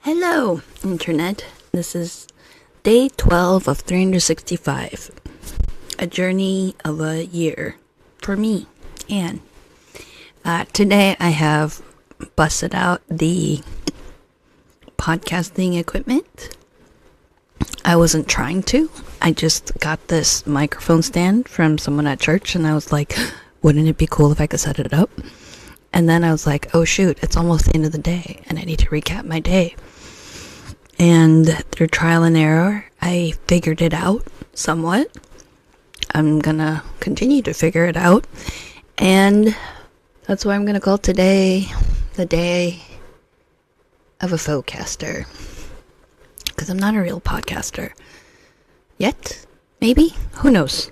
Hello, Internet. This is day 12 of 365. A journey of a year for me, Anne. Today I have busted out the podcasting equipment. I wasn't trying to. I just got this microphone stand from someone at church and I was like, wouldn't it be cool if I could set it up? And then I was like, oh shoot, it's almost the end of the day and I need to recap my day. And through trial and error, I figured it out somewhat. I'm gonna continue to figure it out. And that's why I'm gonna call today the day of a foecaster. Because I'm not a real podcaster. Yet? Maybe? Who knows?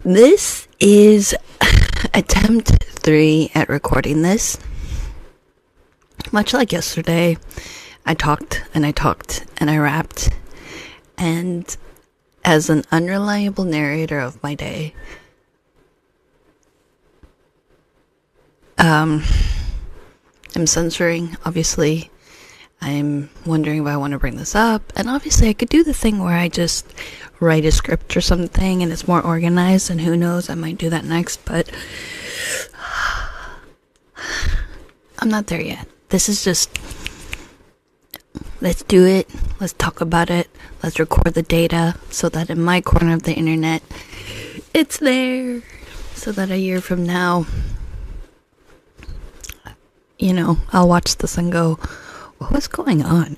This is attempt 3 at recording this. Much like yesterday, I talked and I rapped, and as an unreliable narrator of my day, I'm censoring, obviously. I'm wondering if I want to bring this up, and obviously I could do the thing where I just write a script or something and it's more organized, and who knows, I might do that next, but I'm not there yet. This is just, let's do it, let's talk about it, let's record the data so that in my corner of the internet, it's there, so that a year from now, I'll watch this and go, what was going on?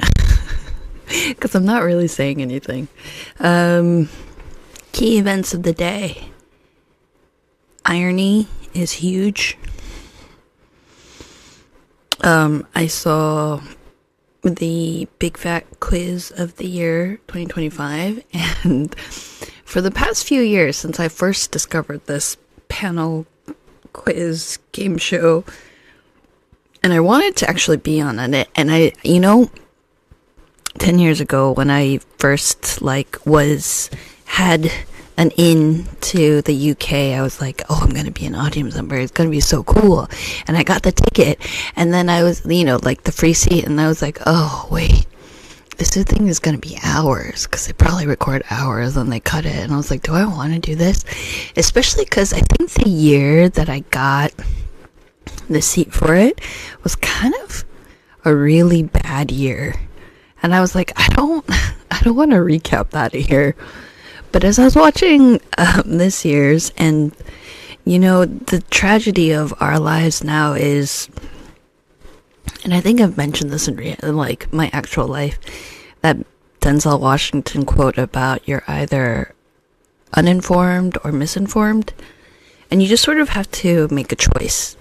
Because I'm not really saying anything. Key events of the day. Irony is huge. I saw the Big Fat Quiz of the year 2025, and for the past few years since I first discovered this panel quiz game show, and I wanted to actually be on it, and 10 years ago when I first had an in to the UK, I was like, oh, I'm gonna be an audience member, it's gonna be so cool, and I got the ticket, and then I was, the free seat, and I was like, oh, wait, this thing is gonna be hours, because they probably record hours, and they cut it, and I was like, do I want to do this? Especially because I think the year that I got the seat for it was kind of a really bad year, and I was like, I don't want to recap that here. But as I was watching this year's, and the tragedy of our lives now is, and I think I've mentioned this in my actual life, that Denzel Washington quote about you're either uninformed or misinformed, and you just sort of have to make a choice.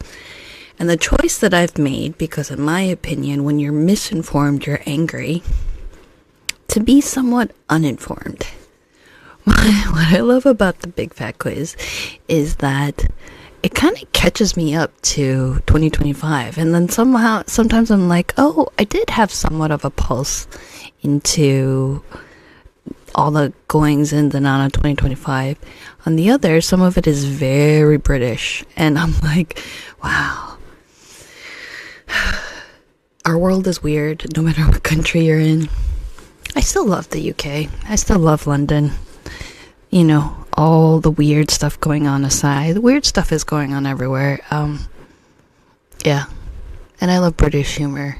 And the choice that I've made, because in my opinion, when you're misinformed, you're angry, to be somewhat uninformed. What I love about the Big Fat Quiz is that it kind of catches me up to 2025. And then sometimes I'm like, oh, I did have somewhat of a pulse into all the goings ins and out of 2025. On the other, some of it is very British. And I'm like, wow. Our world is weird, no matter what country you're in. I still love the UK. I still love London. All the weird stuff going on aside. The weird stuff is going on everywhere. Yeah. And I love British humor.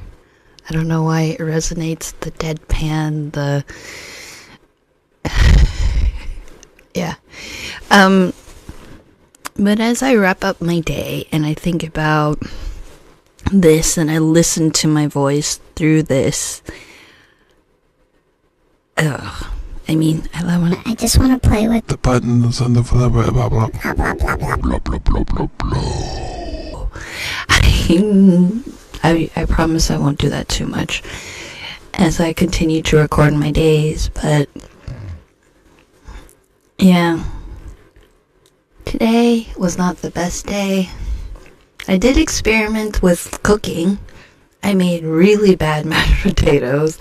I don't know why it resonates. The deadpan, yeah. But as I wrap up my day and I think about this and I listen to my voice through this, I just want to play with the buttons and the blah blah blah blah blah blah blah blah blah blah blah. I promise I won't do that too much as I continue to record my days, but yeah, today was not the best day. I did experiment with cooking. I made really bad mashed potatoes,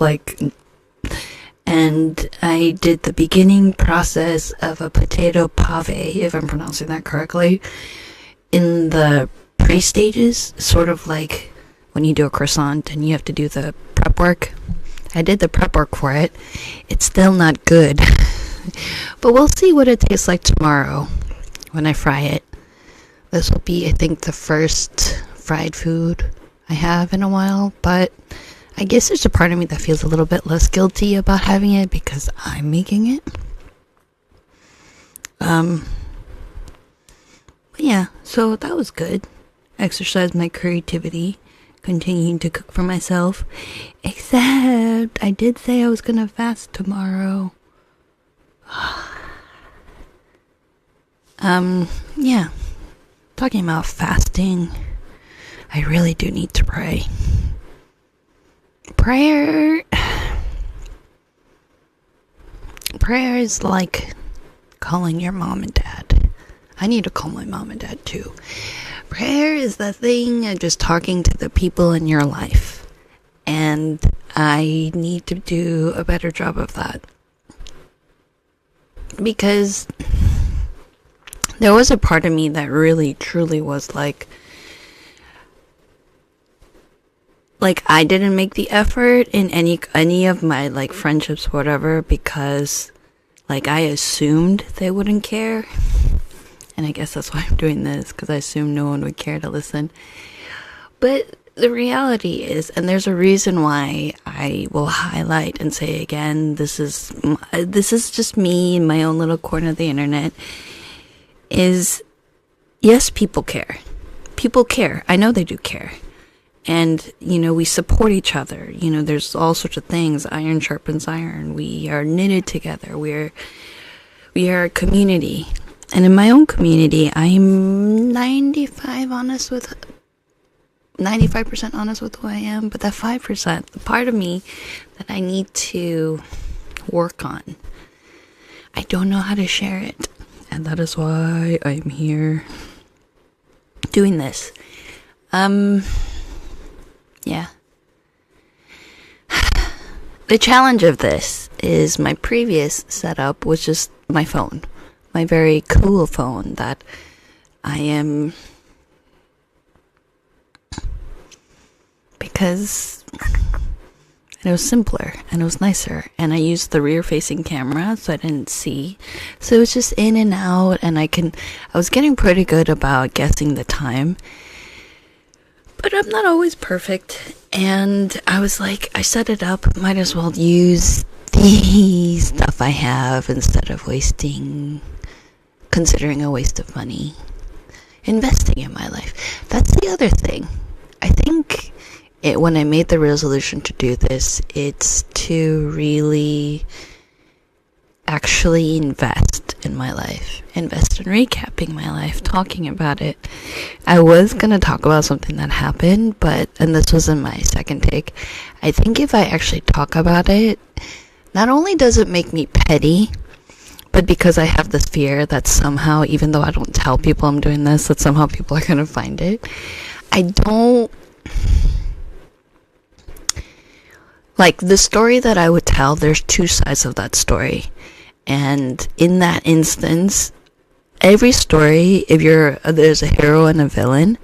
and I did the beginning process of a potato pave, if I'm pronouncing that correctly, in the pre-stages, sort of like when you do a croissant and you have to do the prep work. I did the prep work for it. It's still not good. But we'll see what it tastes like tomorrow when I fry it. This will be, I think, the first fried food I have in a while. But I guess there's a part of me that feels a little bit less guilty about having it because I'm making it. Yeah, so that was good. Exercised my creativity, continuing to cook for myself. Except I did say I was gonna fast tomorrow. Yeah. Talking about fasting, I really do need to pray. Prayer is like calling your mom and dad. I need to call my mom and dad too. Prayer is the thing of just talking to the people in your life. And I need to do a better job of that. Because there was a part of me that really, truly was like I didn't make the effort in any of my, like, friendships, whatever, because, like, I assumed they wouldn't care. And I guess that's why I'm doing this, because I assumed no one would care to listen. But the reality is, and there's a reason why I will highlight and say again, this is just me in my own little corner of the internet, is, yes, people care. People care. I know they do care. And, you know, we support each other. You know, there's all sorts of things. Iron sharpens iron. We are knitted together. We are a community. And in my own community, I'm 95% honest with who I am. But that 5%, the part of me that I need to work on, I don't know how to share it. And that is why I'm here doing this. Yeah. The challenge of this is my previous setup was just my phone. My very cool phone that I am... Because it was simpler and it was nicer. And I used the rear-facing camera so I didn't see. So it was just in and out, and I was getting pretty good about guessing the time. But I'm not always perfect, and I was like, I set it up, might as well use the stuff I have instead of considering a waste of money, investing in my life. That's the other thing. I think when I made the resolution to do this, it's to really actually invest in my life, invest in recapping my life, talking about it. I was going to talk about something that happened, and this was in my second take, I think if I actually talk about it, not only does it make me petty, but because I have this fear that somehow, even though I don't tell people I'm doing this, that somehow people are going to find it. I don't... Like, the story that I would tell, there's two sides of that story. And in that instance, every story, there's a hero and a villain,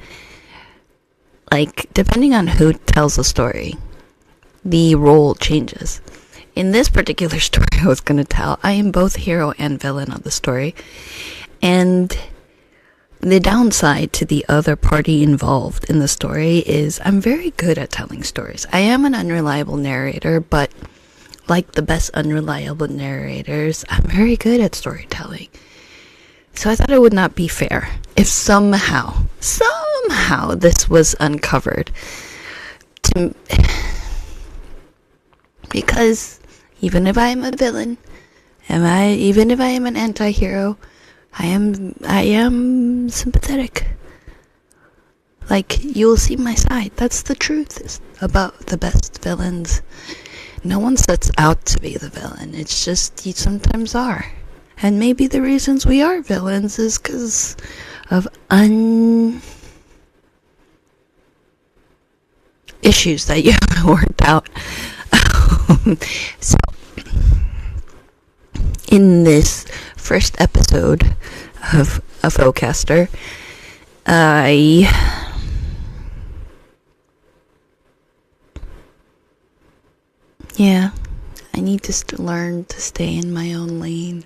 like, depending on who tells the story, the role changes. In this particular story I was going to tell, I am both hero and villain of the story. And the downside to the other party involved in the story is I'm very good at telling stories. I am an unreliable narrator, but like the best unreliable narrators, I'm very good at storytelling. So I thought it would not be fair if somehow this was uncovered. Because even if I am a villain, even if I am an anti-hero, I am sympathetic. Like, you'll see my side. That's the truth about the best villains. No one sets out to be the villain. It's just you sometimes are. And maybe the reasons we are villains is because of issues that you haven't worked out. So, in this first episode of A Focaster, Yeah, I need to learn to stay in my own lane.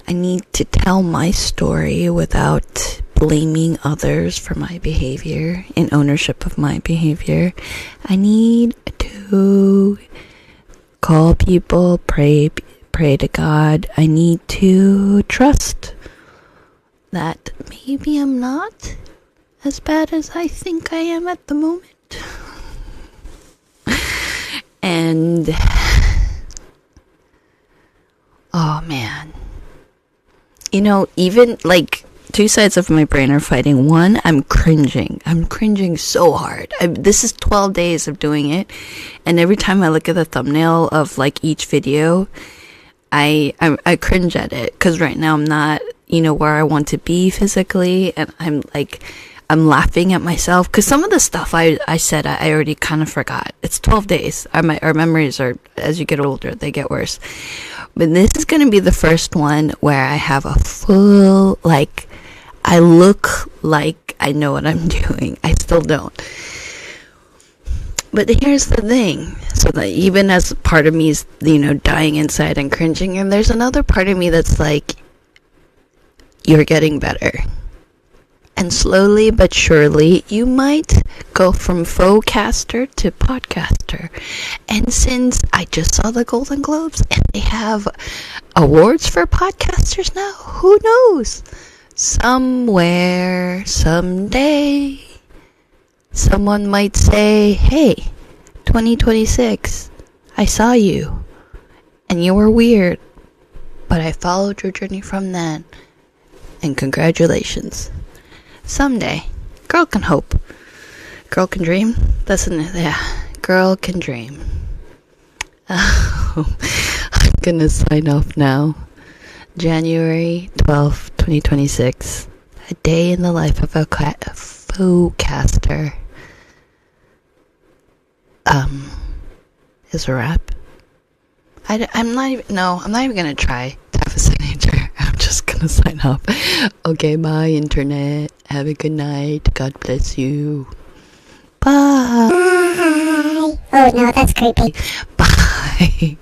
I need to tell my story without blaming others for my behavior and ownership of my behavior. I need to call people, pray to God. I need to trust that maybe I'm not as bad as I think I am at the moment. And oh man, you know, even like two sides of my brain are fighting. One, I'm cringing so hard. This is 12 days of doing it, and every time I look at the thumbnail of like each video, I cringe at it, because right now I'm not, you know, where I want to be physically, and I'm laughing at myself, because some of the stuff I said I already kind of forgot. It's 12 days. Our memories are, as you get older, they get worse. But this is going to be the first one where I have a full, like, I look like I know what I'm doing. I still don't. But here's the thing. So that even as part of me is, you know, dying inside and cringing, and there's another part of me that's like, you're getting better. And slowly but surely, you might go from faux caster to podcaster. And since I just saw the Golden Globes and they have awards for podcasters now, who knows? Somewhere, someday, someone might say, hey, 2026, I saw you, and you were weird, but I followed your journey from then, and congratulations. Someday. Girl can hope. Girl can dream. Girl can dream. I'm gonna sign off now. January 12th, 2026. A day in the life of a faux caster. Is a wrap. I'm not even gonna try to have a signature. I'm just gonna sign off. Okay, bye, internet. Have a good night. God bless you. Bye. Bye. Oh no, that's creepy. Bye.